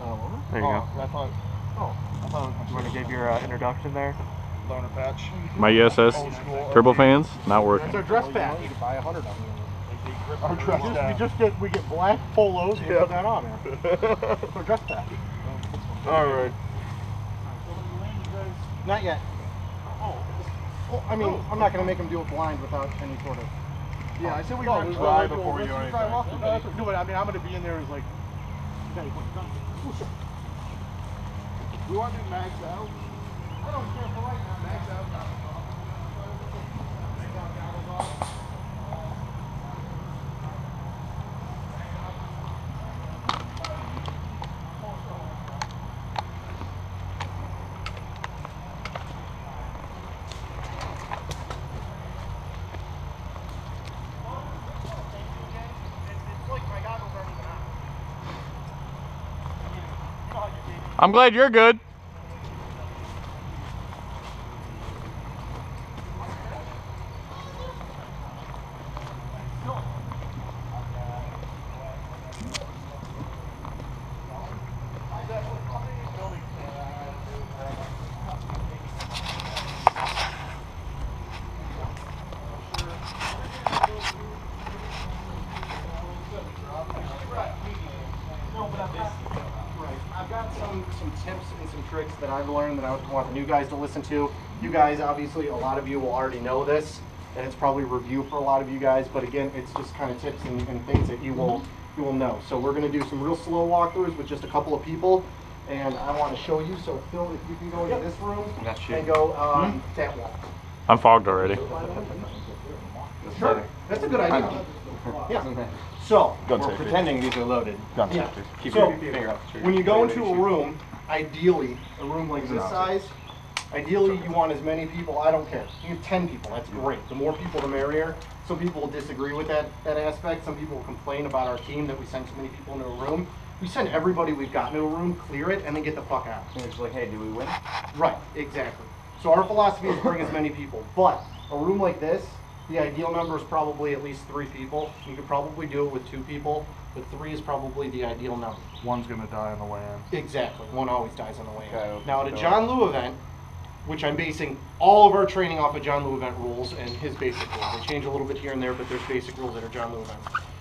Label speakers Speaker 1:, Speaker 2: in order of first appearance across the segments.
Speaker 1: There you go.
Speaker 2: I thought you want to give your introduction there.
Speaker 3: Loner patch.
Speaker 1: My ESS turbo fans not working.
Speaker 2: It's our dress patch.
Speaker 3: You need to buy 100 of them.
Speaker 2: Our dress patch. We get black polos and put that on there. It's our dress patch.
Speaker 3: All right.
Speaker 2: Not yet. I mean, I'm not going to make him do it blind without any sort of...
Speaker 3: Yeah, I said we run dry before we do anything.
Speaker 2: No, but I mean, I'm going to be in there as like...
Speaker 3: We want to do max out?
Speaker 2: I don't care for right now.
Speaker 3: Max out.
Speaker 1: I'm glad you're good.
Speaker 2: I've got some tips and some tricks that I've learned that I want the new guys to listen to. You guys, obviously, a lot of you will already know this, and it's probably review for a lot of you guys. But again, it's just kind of tips and things that you will know. So we're going to do some real slow walkthroughs with just a couple of people, and I want to show you. So Phil, if you can go into this room and go that wall.
Speaker 1: I'm fogged already.
Speaker 2: Sure, that's a good idea. Yeah. So,
Speaker 3: we're pretending these are loaded.
Speaker 2: Yeah.
Speaker 3: Keep
Speaker 2: So,
Speaker 3: your finger off the trigger.
Speaker 2: when you go into a room, ideally, a room like this size, ideally you want as many people, I don't care. You have 10 people, that's great. The more people, the merrier. Some people will disagree with that aspect. Some people will complain about our team that we send so many people into a room. We send everybody we've got into a room, clear it, and then get the fuck out.
Speaker 3: And it's like, hey, do we win?
Speaker 2: Right, exactly. So our philosophy is bring as many people. But a room like this, the ideal number is probably at least 3 people. You could probably do it with 2 people, but 3 is probably the ideal number.
Speaker 3: One's going to die on the way in.
Speaker 2: Exactly. One always dies on the way in.
Speaker 3: Okay,
Speaker 2: Now at a John Lou event, which I'm basing all of our training off of John Lou event rules and his basic rules. They change a little bit here and there, but there's basic rules that are John Lou event.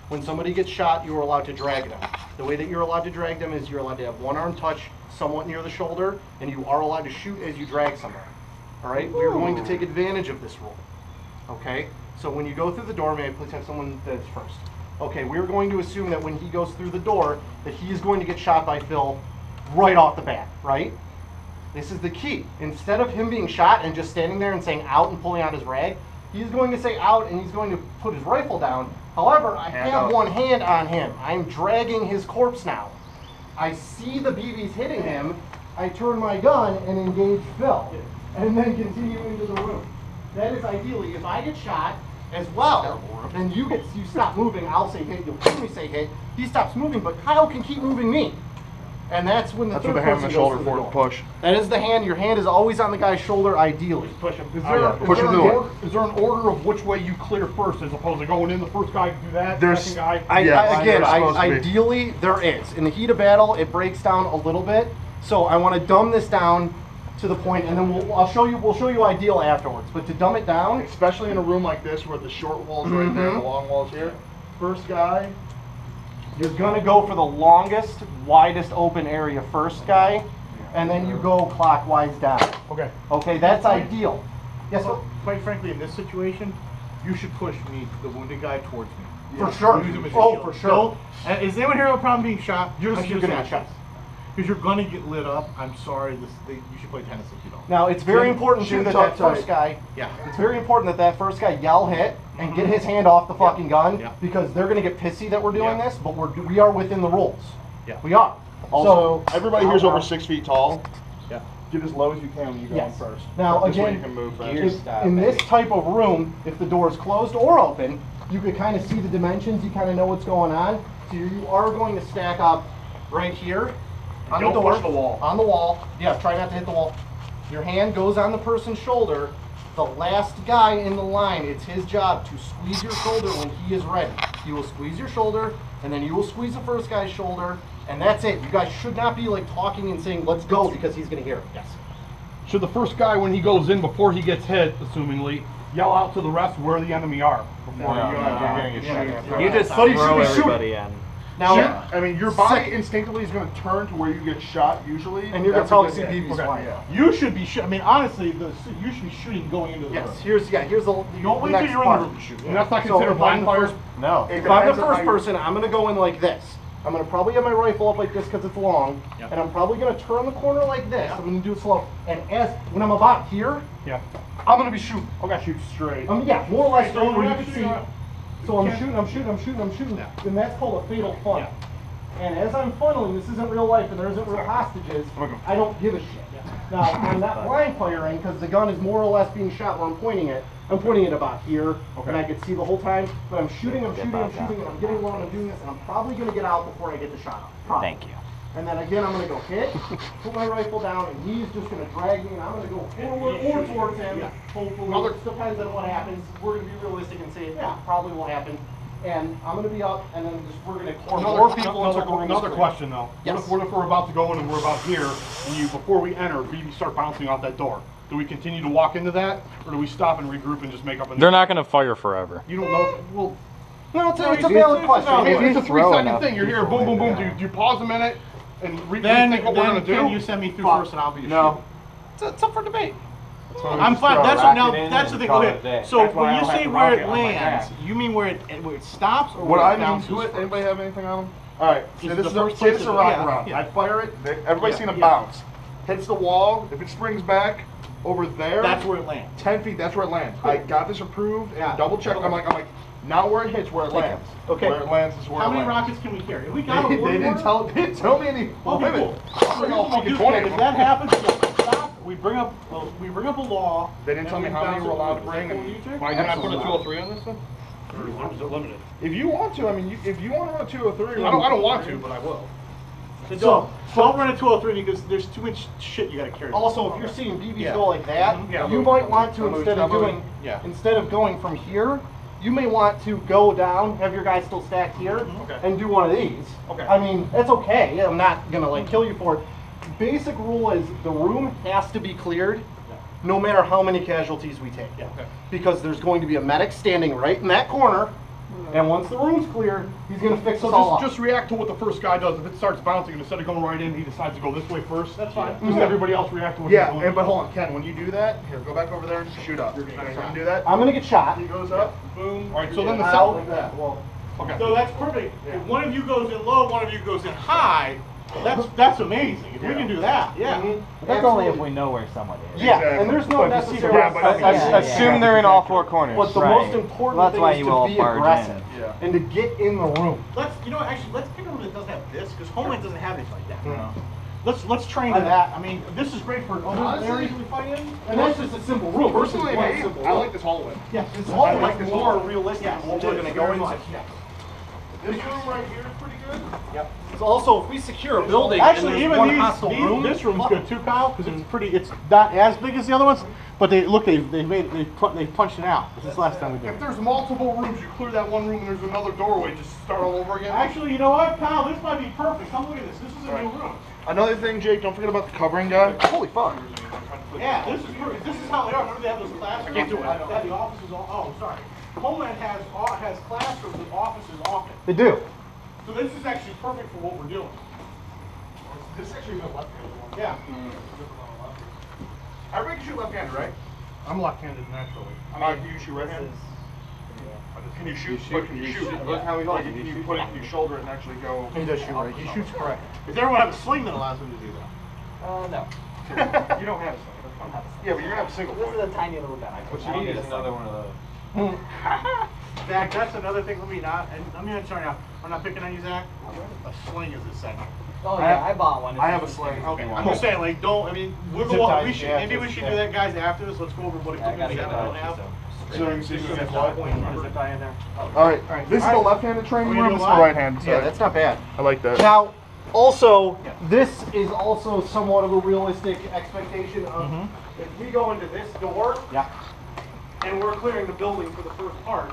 Speaker 2: When somebody gets shot, you are allowed to drag them. The way that you're allowed to drag them is you're allowed to have one arm touch somewhat near the shoulder, and you are allowed to shoot as you drag somebody. All right? We're going to take advantage of this rule. Okay? So when you go through the door, may I please have someone that's first? Okay, we're going to assume that when he goes through the door, that he is going to get shot by Phil right off the bat, right? This is the key. Instead of him being shot and just standing there and saying out and pulling out his rag, he's going to say out and he's going to put his rifle down. However, I have one hand on him. I'm dragging his corpse now. I see the BBs hitting him. I turn my gun and engage Phil, and then continue into the room. That is ideally, if I get shot as well, then you stop moving, I'll say hit, you'll hear me say hit, he stops moving, but Kyle can keep moving me. And that's when the third person goes through the door.
Speaker 3: Push.
Speaker 2: That is the hand, your hand is always on the guy's shoulder, ideally.
Speaker 4: Push him.
Speaker 3: Is there
Speaker 4: an order of which way you clear first, as opposed to going in the first guy to do that, second guy?
Speaker 2: Ideally, there is. In the heat of battle, it breaks down a little bit. So I want to dumb this down to the point, and then we'll show you ideal afterwards. But to dumb it down,
Speaker 4: Especially in a room like this where the short wall's right there, the long wall's here. First guy.
Speaker 2: you're going to go for the longest, widest open area first, guy, and then you go clockwise down.
Speaker 4: Okay.
Speaker 2: Okay, that's ideal. Yes, sir?
Speaker 4: Quite frankly, in this situation, you should push me, the wounded guy, towards me.
Speaker 2: For sure.
Speaker 4: Use him as a
Speaker 2: Oh,
Speaker 4: shield.
Speaker 2: for sure.
Speaker 4: So, is anyone here have a problem being shot?
Speaker 2: You're gonna get shot.
Speaker 4: Because you're gonna get lit up. I'm sorry. You should play tennis if you don't.
Speaker 2: Now, it's very important too that that first guy,
Speaker 4: Yeah.
Speaker 2: it's very important that first guy yell hit and get his hand off the fucking gun,
Speaker 4: Yeah.
Speaker 2: because they're gonna get pissy that we're doing
Speaker 4: Yeah.
Speaker 2: this, but we are within the rules.
Speaker 4: Yeah.
Speaker 2: We are.
Speaker 3: Also,
Speaker 2: So,
Speaker 3: everybody here's over 6 feet tall.
Speaker 4: Yeah.
Speaker 3: Get as low as you can when you go in
Speaker 2: yes.
Speaker 3: first.
Speaker 2: Now
Speaker 3: This way
Speaker 2: again,
Speaker 3: you can move
Speaker 2: in this type of room, if the door is closed or open, you could kind of see the dimensions. You kind of know what's going on. So you are going to stack up right here on
Speaker 4: Don't
Speaker 2: the door.
Speaker 4: push the wall.
Speaker 2: On the wall. Yeah, try not to hit the wall. Your hand goes on the person's shoulder. The last guy in the line, it's his job to squeeze your shoulder when he is ready. He will squeeze your shoulder, and then you will squeeze the first guy's shoulder, And that's it. You guys should not be like talking and saying, let's go, because he's gonna hear it. Yes.
Speaker 4: Should the first guy, when he goes in, before he gets hit, assumingly, yell out to the rest where the enemy are? Before
Speaker 3: You
Speaker 5: just
Speaker 3: so you
Speaker 5: throw
Speaker 3: should be shooting.
Speaker 5: everybody in.
Speaker 2: Now,
Speaker 3: I mean, your body instinctively is going to turn to where you get shot usually.
Speaker 2: and you're gonna
Speaker 3: That's
Speaker 2: probably
Speaker 3: a
Speaker 2: see
Speaker 3: good hit.
Speaker 2: BB's flying.
Speaker 4: You should be shooting. I mean, honestly, you should be shooting going into the room.
Speaker 2: Yes. Here's the
Speaker 4: Don't wait till
Speaker 2: next
Speaker 4: you're
Speaker 2: part.
Speaker 4: in the room to shoot. And that's not
Speaker 2: So
Speaker 4: considered
Speaker 2: if I'm
Speaker 4: blind
Speaker 2: the
Speaker 4: fire.
Speaker 2: first-
Speaker 5: No.
Speaker 2: If I'm the
Speaker 3: Depends on
Speaker 2: first
Speaker 3: how you-
Speaker 2: person, I'm gonna go in like this. I'm gonna probably have my rifle up like this because it's long, and I'm probably gonna turn the corner like this. I'm gonna do it slow. And when I'm about here,
Speaker 4: Yeah.
Speaker 2: I'm gonna be shooting.
Speaker 4: Okay.
Speaker 3: Shoot straight.
Speaker 2: Yeah, more or less
Speaker 4: So
Speaker 2: straight where
Speaker 4: you're
Speaker 2: you can
Speaker 4: actually
Speaker 2: see.
Speaker 4: gonna-
Speaker 2: So I'm shooting, and that's called a fatal funnel. And as I'm funneling, this isn't real life and there isn't real hostages, I don't give a shit. Now, I'm not blind firing because the gun is more or less being shot where I'm pointing it. I'm pointing it about here, and I can see the whole time, but I'm shooting, and I'm getting low, and I'm doing this, and I'm probably gonna get out before I get the shot off. Probably.
Speaker 5: Thank you.
Speaker 2: And then again, I'm gonna go hit, put my rifle down, and he's just gonna drag me, and I'm gonna go forward or towards him. Hopefully, it depends on what happens. We're gonna be realistic and say, yeah, probably will happen. And I'm gonna be up, and then we're gonna pour more people into the room.
Speaker 4: Another question though.
Speaker 2: Yes.
Speaker 4: What if we're about to go in and we're about here, and before we enter, BB start bouncing out that door? Do we continue to walk into that, or do we stop and regroup and just make up a new?
Speaker 1: They're not going to fire forever.
Speaker 4: You don't know. Well,
Speaker 2: No, it's a valid question.
Speaker 4: it's a
Speaker 5: throw
Speaker 4: 3-second
Speaker 5: enough
Speaker 4: thing. You're here, boom, boom, boom. Do you pause a minute and rethink what we're gonna do?
Speaker 6: Then you send me through first and I'll be
Speaker 3: No.
Speaker 2: It's up for debate.
Speaker 6: I'm fine.
Speaker 5: throw a
Speaker 6: That's what, now.
Speaker 5: rocket in
Speaker 6: That's the
Speaker 5: and
Speaker 6: thing.
Speaker 5: call it a
Speaker 6: Okay.
Speaker 5: day.
Speaker 6: So
Speaker 5: That's why
Speaker 6: when
Speaker 5: I
Speaker 6: you
Speaker 5: don't have
Speaker 6: say
Speaker 5: the
Speaker 6: where
Speaker 5: rocket
Speaker 6: it
Speaker 5: on my
Speaker 6: lands,
Speaker 5: back.
Speaker 6: you mean where it stops or
Speaker 3: What
Speaker 6: where
Speaker 3: I
Speaker 6: it
Speaker 3: mean
Speaker 6: bounces
Speaker 3: to it,
Speaker 6: first?
Speaker 3: anybody have anything on them? Alright, so
Speaker 6: Is
Speaker 3: this
Speaker 6: the
Speaker 3: is
Speaker 6: first
Speaker 3: say this
Speaker 6: place
Speaker 3: is a
Speaker 6: to-
Speaker 3: rocket
Speaker 6: yeah,
Speaker 3: round.
Speaker 6: yeah.
Speaker 3: I fire it, everybody's
Speaker 6: Yeah,
Speaker 3: seen a
Speaker 6: yeah.
Speaker 3: bounce. Hits the wall, if it springs back over there,
Speaker 6: That's where it lands.
Speaker 3: 10 feet, that's where it lands. I got this approved
Speaker 6: Yeah.
Speaker 3: and double checked. I'm like, now where it hits, where it lands.
Speaker 2: Okay.
Speaker 3: Where it lands is where
Speaker 6: How
Speaker 3: it
Speaker 6: many
Speaker 3: lands.
Speaker 6: rockets can we carry? If we got a
Speaker 3: They
Speaker 6: word
Speaker 3: didn't
Speaker 6: order-
Speaker 3: tell me any
Speaker 6: Okay,
Speaker 3: limit.
Speaker 6: cool.
Speaker 3: I'll bring all fucking
Speaker 6: If
Speaker 3: 20 of
Speaker 6: that
Speaker 3: them.
Speaker 6: happens, we'll stop. We bring up a law.
Speaker 3: They didn't tell me
Speaker 6: and
Speaker 3: how
Speaker 6: we
Speaker 3: many
Speaker 6: bounce
Speaker 3: we're
Speaker 6: it.
Speaker 3: allowed to
Speaker 6: Is that
Speaker 3: bring
Speaker 6: cool
Speaker 3: and-
Speaker 6: with you, Jake?
Speaker 4: Why did I put a 203 on this then?
Speaker 6: Or is it limited?
Speaker 3: If you want to, I mean, if you want to run a 203,
Speaker 4: I don't want to, but I will.
Speaker 6: So don't run a 203 because there's too much shit you gotta carry.
Speaker 2: Also, if you're seeing BBs
Speaker 6: Yeah.
Speaker 2: go like that,
Speaker 4: Yeah.
Speaker 2: you might want to,
Speaker 3: I'm
Speaker 2: instead of
Speaker 3: moving.
Speaker 2: doing,
Speaker 6: Yeah.
Speaker 2: instead of going from here, you may want to go down, have your guys still stacked here,
Speaker 6: Okay.
Speaker 2: and do one of these.
Speaker 6: Okay.
Speaker 2: I mean, it's okay. I'm not gonna like kill you for it. Basic rule is the room has to be cleared, no matter how many casualties we take.
Speaker 6: Yeah. Okay.
Speaker 2: Because there's going to be a medic standing right in that corner, and once the room's clear, he's gonna fix
Speaker 4: So
Speaker 2: us all
Speaker 4: just
Speaker 2: up.
Speaker 4: react to what the first guy does. If it starts bouncing, instead of going right in, he decides to go this way first.
Speaker 6: That's fine.
Speaker 4: Just everybody else react to what
Speaker 3: Yeah,
Speaker 4: he's doing.
Speaker 3: and but hold on, Ken, when you do that, here, go back over there and shoot up. You're gonna do that?
Speaker 2: I'm gonna get shot.
Speaker 3: He goes up.
Speaker 6: Boom.
Speaker 4: All right, so then the
Speaker 2: Out
Speaker 4: second.
Speaker 2: like that. Well,
Speaker 4: Okay.
Speaker 6: So that's perfect. If one of you goes in low, one of you goes in high. That's amazing. If we can do that, yeah.
Speaker 5: That's only if we know where someone is.
Speaker 2: Yeah,
Speaker 3: Exactly.
Speaker 2: and there's no
Speaker 3: But you see the
Speaker 2: necessary.
Speaker 3: rabbit on the
Speaker 5: Yeah, Assume they're in all four corners.
Speaker 2: But the
Speaker 5: right.
Speaker 2: most important
Speaker 5: Well, that's
Speaker 2: thing
Speaker 5: why
Speaker 2: is
Speaker 5: you
Speaker 2: to
Speaker 5: all
Speaker 2: be
Speaker 5: barge
Speaker 2: aggressive
Speaker 5: in.
Speaker 3: Yeah.
Speaker 2: and to get in the room.
Speaker 6: Let's let's pick a room that doesn't have this because Homeland doesn't have anything like that. Let's train to
Speaker 2: I-
Speaker 6: that. I mean, this is great for other
Speaker 3: Honestly,
Speaker 6: areas we fight in.
Speaker 2: And that's just a simple room.
Speaker 3: Personally,
Speaker 2: This is one
Speaker 3: me,
Speaker 2: simple
Speaker 3: I
Speaker 2: room.
Speaker 3: like this hallway.
Speaker 6: Yeah,
Speaker 2: This
Speaker 3: I
Speaker 2: hallway
Speaker 3: like
Speaker 2: is
Speaker 3: this
Speaker 2: more
Speaker 3: hallway.
Speaker 2: realistic
Speaker 6: Yeah,
Speaker 2: than what
Speaker 6: it
Speaker 2: we're
Speaker 6: is,
Speaker 2: gonna go
Speaker 6: very
Speaker 2: into.
Speaker 6: much.
Speaker 3: This room right here is pretty good.
Speaker 6: Yep.
Speaker 2: So also, if we secure a building
Speaker 6: Actually,
Speaker 2: and
Speaker 6: even
Speaker 2: there's one hostile room,
Speaker 6: this room's good too, Kyle, because it's pretty. It's not as big as the other ones, but they punched it out. This is the last time we did
Speaker 4: If
Speaker 6: it.
Speaker 4: there's multiple rooms, you clear that one room and there's another doorway, just start all over again.
Speaker 6: Actually, you know what, Kyle? This might be perfect. Come look at this. This is a new room.
Speaker 3: Another thing, Jake, don't forget about the covering guy. Holy fuck.
Speaker 6: Yeah, this is perfect. This is how they are. Remember they have those classrooms?
Speaker 4: I can't do it.
Speaker 6: They have the offices all. Oh, sorry. Homeland has classrooms with offices off it.
Speaker 2: they do.
Speaker 6: So this is actually perfect for what we're doing.
Speaker 3: This is actually the left-handed one.
Speaker 6: Yeah.
Speaker 3: Everybody can shoot left-handed, right?
Speaker 4: I'm left-handed naturally.
Speaker 3: Do you shoot right-handed? Can you shoot? But can you shoot? Look how he like. Can you put it in your shoulder and actually go?
Speaker 2: He does shoot right. He shoots correct.
Speaker 6: Does everyone have a sling that allows them to do that?
Speaker 5: No.
Speaker 3: You don't have a second. Yeah, but you're gonna have a single
Speaker 5: This
Speaker 3: point.
Speaker 5: is a tiny little gun. What you need is another one of those.
Speaker 6: Zach, that's another thing. Let me not sorry now. I'm not picking on you, Zach. A sling is essential.
Speaker 5: Oh yeah, I bought one.
Speaker 3: I have a sling.
Speaker 6: Okay, I'm just saying, like, don't. I mean, we'll
Speaker 2: Zip
Speaker 6: go.
Speaker 2: ties,
Speaker 6: We should.
Speaker 2: yeah,
Speaker 6: Maybe we
Speaker 2: just-
Speaker 6: should
Speaker 2: yeah.
Speaker 6: do that, guys. After this, let's go over what
Speaker 5: Yeah, I
Speaker 6: equipment
Speaker 5: gotta
Speaker 6: we
Speaker 5: get
Speaker 6: have and
Speaker 5: that
Speaker 6: don't have.
Speaker 3: So you can see who's what.
Speaker 5: Zip tie in there.
Speaker 3: All right. This is the left-handed training
Speaker 6: Are you
Speaker 3: room.
Speaker 6: doing
Speaker 3: This is the
Speaker 6: live?
Speaker 3: right-handed.
Speaker 2: Yeah, that's not bad.
Speaker 3: I like that.
Speaker 2: Now, also, this is also somewhat of a realistic expectation of if we go into this door
Speaker 6: Yeah.
Speaker 2: and we're clearing the building for the first part,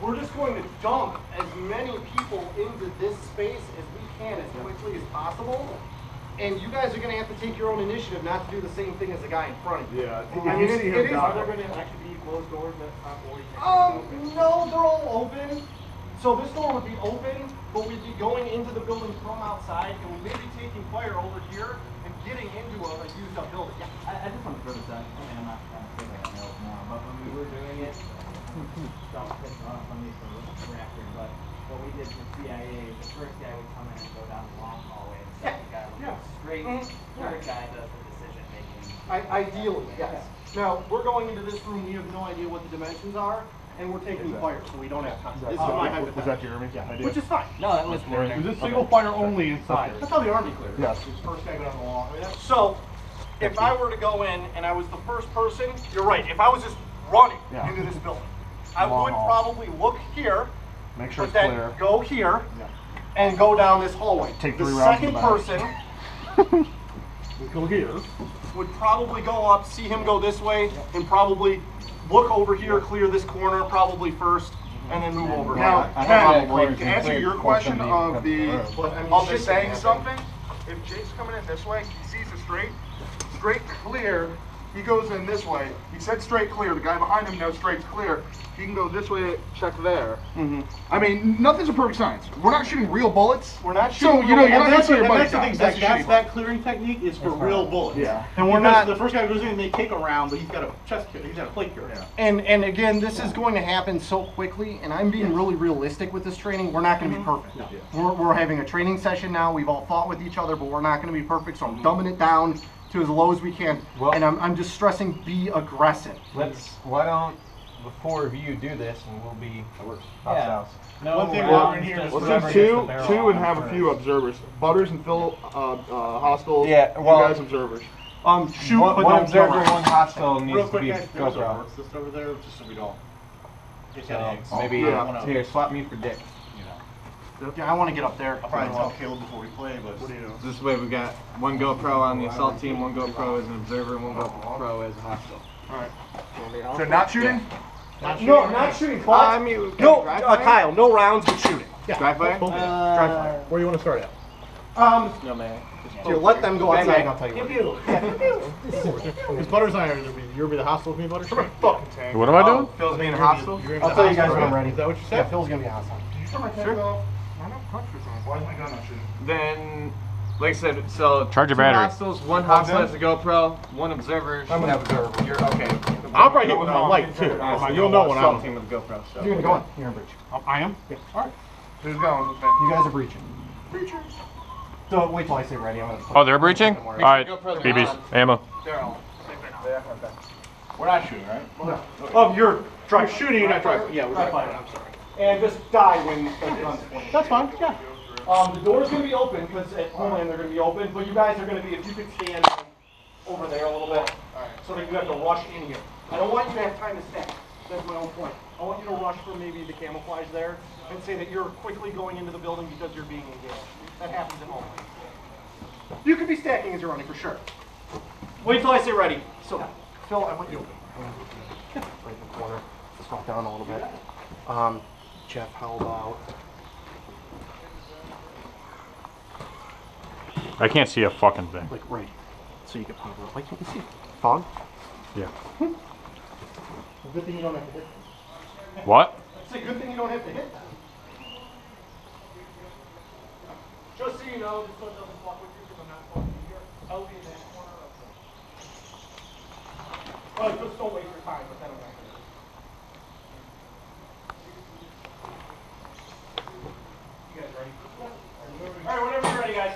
Speaker 2: we're just going to dump as many people into this space as we can as quickly as possible. And you guys are going to have to take your own initiative not to do the same thing as the guy in front of you.
Speaker 4: Yeah.
Speaker 2: I mean, it is.
Speaker 3: Are there going to actually be closed doors that operate?
Speaker 2: No, they're all open. So this door would be open, but we'd be going into the building from outside, and we may be taking fire over here and getting into a used up building. Yeah.
Speaker 5: I just want to throw this out. I mean, I'm not trying to say that I know it now, but when we were doing it, don't piss off on me for after, but what we did for CIA, the first guy would come in and go down the long hallway, and the second guy would go straight. Third guy does the decision making.
Speaker 2: Ideally, yes. Now, we're going into this room, we have no idea what the dimensions are, and we're taking fire, so we don't have time. This is my
Speaker 4: Was
Speaker 2: hypothetical.
Speaker 4: that Jeremy's idea?
Speaker 2: Which is fine.
Speaker 5: No, that was more.
Speaker 6: Is this single fire only inside?
Speaker 2: That's how the Army clears.
Speaker 4: Yes.
Speaker 2: First guy down the wall. So, if I were to go in and I was the first person, you're right, if I was just running into this building, I would probably look here,
Speaker 4: Make sure
Speaker 2: but
Speaker 4: it's
Speaker 2: then
Speaker 4: clear.
Speaker 2: go here and go down this hallway.
Speaker 4: Take
Speaker 2: the
Speaker 4: 3 rounds in
Speaker 2: second
Speaker 4: the back.
Speaker 2: person
Speaker 6: We go here.
Speaker 2: would probably go up, see him go this way, and probably look over here, clear this corner probably first, and then move over.
Speaker 3: Now,
Speaker 2: here.
Speaker 3: Ken, to answer your question of the
Speaker 2: Shit
Speaker 3: saying
Speaker 2: can happen.
Speaker 3: something, if Jake's coming in this way, he sees a straight clear, he goes in this way. He said straight clear. The guy behind him knows straight's clear. He can go this way, check there. I mean, nothing's a perfect science. We're not shooting real bullets.
Speaker 2: We're not
Speaker 3: So,
Speaker 2: shooting
Speaker 3: you know,
Speaker 2: real
Speaker 3: you're not
Speaker 6: That's
Speaker 3: gonna see your buddy
Speaker 6: the thing,
Speaker 3: die.
Speaker 6: Zach,
Speaker 3: a
Speaker 6: that's
Speaker 3: shitty
Speaker 6: that clearing technique is for real bullets.
Speaker 3: Yeah.
Speaker 2: And we're
Speaker 6: Because
Speaker 2: not.
Speaker 6: the first guy goes in and they take a round, but he's got a chest kill, he's got a plate carrier.
Speaker 2: And again, this is going to happen so quickly, and I'm being really realistic with this training. We're not going to be perfect. We're having a training session now. We've all fought with each other, but we're not going to be perfect. So I'm dumbing it down to as low as we can, and I'm just stressing be aggressive.
Speaker 7: Why don't the 4 of you do this, and we'll be house.
Speaker 5: No,
Speaker 6: One thing
Speaker 5: rounds,
Speaker 6: we're in here
Speaker 5: just
Speaker 6: is
Speaker 3: Let's
Speaker 5: whoever
Speaker 3: do
Speaker 5: gets the
Speaker 3: two
Speaker 5: barrel
Speaker 3: and
Speaker 5: on
Speaker 3: have a
Speaker 5: first.
Speaker 3: few observers. Butters and Phil, hostiles.
Speaker 7: Yeah, well-
Speaker 3: you guys observers.
Speaker 2: Shoot, but
Speaker 7: One
Speaker 2: don't
Speaker 7: observer,
Speaker 2: kill.
Speaker 7: one hostile
Speaker 6: Real
Speaker 7: needs to
Speaker 6: quick,
Speaker 7: be
Speaker 6: guys, there's a
Speaker 7: GoPro.
Speaker 6: works just over there, just so we don't. Get
Speaker 7: So
Speaker 6: that eggs.
Speaker 7: maybe
Speaker 3: Yeah.
Speaker 7: here, swap me for Dick.
Speaker 2: Yeah, I want to get up there.
Speaker 6: I'll probably tell Caleb before we play, but.
Speaker 7: This way we got one GoPro on the assault team, one GoPro as an observer, and one GoPro as a hostile.
Speaker 3: So not shooting?
Speaker 2: No, not shooting. But
Speaker 7: I mean,
Speaker 2: no,
Speaker 7: dry fire?
Speaker 2: Kyle, no rounds, but shooting.
Speaker 7: Dry fire?
Speaker 6: Dry fire. Where do you want to start at?
Speaker 7: No, man.
Speaker 2: To let them go outside, and I'll tell you what.
Speaker 6: Because Butters and I are going to be, you're going to be the hostile with me, Butters?
Speaker 3: Fucking tank.
Speaker 1: What am I doing?
Speaker 7: Phil's being a hostile?
Speaker 2: I'll tell you guys when I'm ready.
Speaker 6: Is that what you
Speaker 2: Yeah,
Speaker 6: said?
Speaker 2: Phil's gonna be hostile.
Speaker 3: Did you turn my tank off? I'm not touch for something. Why is my gun not shooting?
Speaker 7: Then, like I said, so
Speaker 1: Charge your
Speaker 7: 2
Speaker 1: battery.
Speaker 7: hostiles, one hostile as a GoPro, one observer.
Speaker 3: I'm an observer.
Speaker 7: You're okay.
Speaker 6: I'll probably hit with my light too. You'll know when
Speaker 7: assault
Speaker 6: I'm.
Speaker 7: team with GoPro. So.
Speaker 2: You're gonna go on. You're in breach.
Speaker 6: I am? Yeah. Alright.
Speaker 3: Who's going?
Speaker 2: You guys are breaching. Don't wait till I say ready. I'm gonna.
Speaker 1: Oh, they're breaching? Alright, BBs, ammo.
Speaker 6: We're not shooting, right?
Speaker 2: Oh, you're
Speaker 6: Try shooting, you're not trying. Yeah, we're
Speaker 2: Try
Speaker 6: trying.
Speaker 2: fighting. I'm sorry. And just die when the gun's pointed.
Speaker 6: That's fine, yeah.
Speaker 2: The door's gonna be open because at Homeland they're gonna be open, but you guys are gonna be, if you could stand over there a little bit, so that you have to rush in here. I don't want you to have time to stack. That's my own point. I want you to rush for maybe the camouflage there and say that you're quickly going into the building because you're being engaged. That happens in Homeland. You could be stacking as you're running for sure. Wait till I say ready. So, Phil, I want you right in the corner. Let's drop down a little bit. Jeff, how about?
Speaker 1: I can't see a fucking thing.
Speaker 2: Like right, so you can pop it up. Like you can see. Fog?
Speaker 1: Yeah.
Speaker 2: Good thing you don't have to hit.
Speaker 1: What?
Speaker 2: It's a good thing you don't have to hit them. Just so you know, this one doesn't fuck with you because I'm not fucking here. I'll be in that corner of the... Well, just don't waste your time, but then I'm not gonna... You guys ready? Alright, whenever you're ready, guys.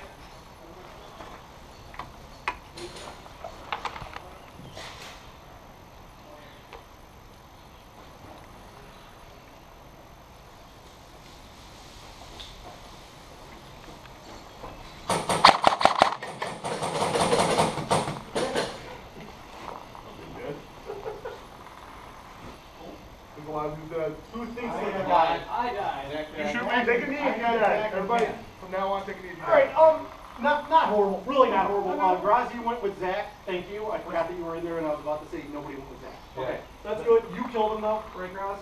Speaker 2: Who thinks they died?
Speaker 5: I died.
Speaker 3: You shoot me, take a knee if you die. Everybody, from now on, take a knee if you die.
Speaker 2: Alright, not horrible, really not horrible. Grazi went with Zach, thank you. I forgot that you were in there and I was about to say nobody went with Zach. Okay, that's good. You killed him though, right, Graz?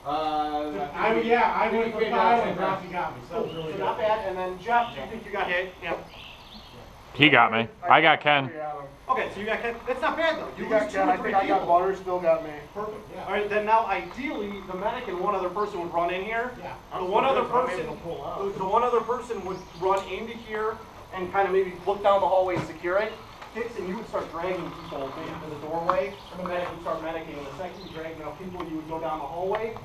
Speaker 6: I went for 5 and Rafi got me. So that was really
Speaker 2: So
Speaker 6: good.
Speaker 2: not bad. And then Jeff, do you think you got hit? Yep.
Speaker 1: He got me. I got Ken.
Speaker 2: Okay, so you got hit. That's not bad though.
Speaker 3: You
Speaker 2: lose
Speaker 3: got
Speaker 2: 2
Speaker 3: Ken,
Speaker 2: or
Speaker 3: I
Speaker 2: 3
Speaker 3: think I got
Speaker 2: people.
Speaker 3: Butter, still got me.
Speaker 6: Perfect. Yeah.
Speaker 2: All right, then now ideally the medic and one other person would run in here.
Speaker 6: Yeah.
Speaker 2: The one other
Speaker 6: Good, so I'm
Speaker 2: person,
Speaker 6: able to pull out.
Speaker 2: the one other person would run into here and kind of maybe look down the hallway and secure it. Hicks and you would start dragging people maybe to the doorway. And the medic would start medicing. And the second you drag enough people, you would go down the hallway,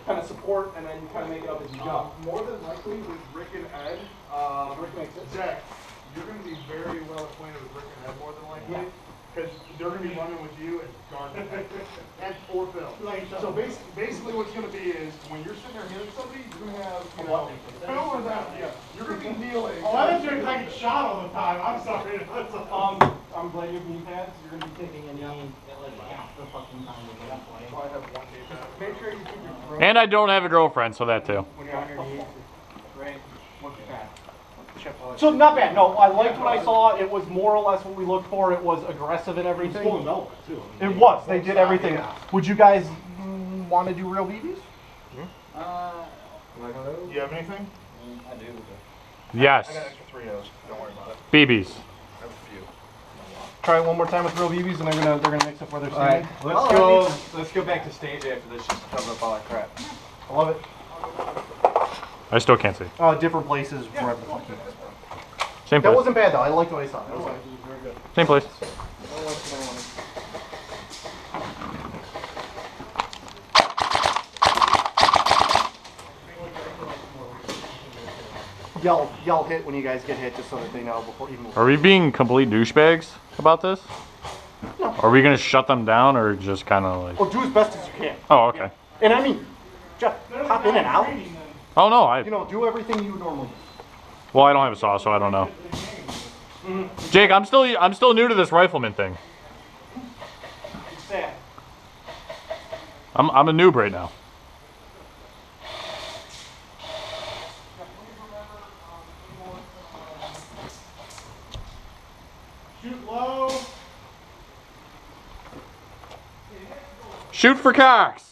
Speaker 2: kind of support, and then you kind of make it up as you go.
Speaker 3: More than likely with Rick and Ed,
Speaker 2: Rick makes it.
Speaker 3: Zach, you're going to be very well acquainted with Rick and Ed more than likely.
Speaker 2: Yeah.
Speaker 3: Because they're going to be running with you and Garnet. And or Phil. So basically what's going to be is when you're sitting there hitting somebody, you're going to have, you know, Phil or that, yeah, you're going to be kneeling.
Speaker 6: Oh, I didn't think I get shot all the time. I'm sorry.
Speaker 2: I'm glad you have knee pads. You're going to be taking a knee
Speaker 5: At like half the fucking time we get play.
Speaker 3: I have one day back.
Speaker 2: Make sure you keep your throat
Speaker 1: And I don't have a girlfriend, so that too.
Speaker 2: when you're on your knees.
Speaker 5: Right? What's your path?
Speaker 2: So not bad. No, I liked what I saw. It was more or less what we looked for. It was aggressive and everything.
Speaker 6: Full envelopment, too. I mean,
Speaker 2: It was. They did everything.
Speaker 6: Yeah.
Speaker 2: Would you guys want to do real BBs?
Speaker 3: You have anything?
Speaker 5: I do.
Speaker 1: Yes.
Speaker 3: I got extra 3 O's. Don't worry about it.
Speaker 1: BBs.
Speaker 3: I have a few.
Speaker 2: Try it one more time with real BBs, and they're gonna mix up where they're
Speaker 7: Alright,
Speaker 2: standing.
Speaker 7: let's go back to stage after this just to cover up all that crap.
Speaker 2: I love it.
Speaker 1: I still can't see.
Speaker 2: Different places, wherever the fuck you guys were.
Speaker 1: Same
Speaker 2: That
Speaker 1: place.
Speaker 2: wasn't bad though. I liked what I saw. That was good.
Speaker 1: Same place.
Speaker 2: Yell hit when you guys get hit, just so that they know before even.
Speaker 1: Are we being complete douchebags about this?
Speaker 2: No.
Speaker 1: Are we gonna shut them down or just kind of like?
Speaker 2: Or do as best as you can.
Speaker 1: Oh, okay.
Speaker 2: And I mean, Jeff, hop in and out.
Speaker 1: Oh no, I.
Speaker 2: You know, do everything you would normally do.
Speaker 1: Well, I don't have a saw, so I don't know. Jake, I'm still new to this rifleman thing.
Speaker 2: It's sad.
Speaker 1: I'm a noob right now.
Speaker 6: Shoot low.
Speaker 1: Shoot for cocks.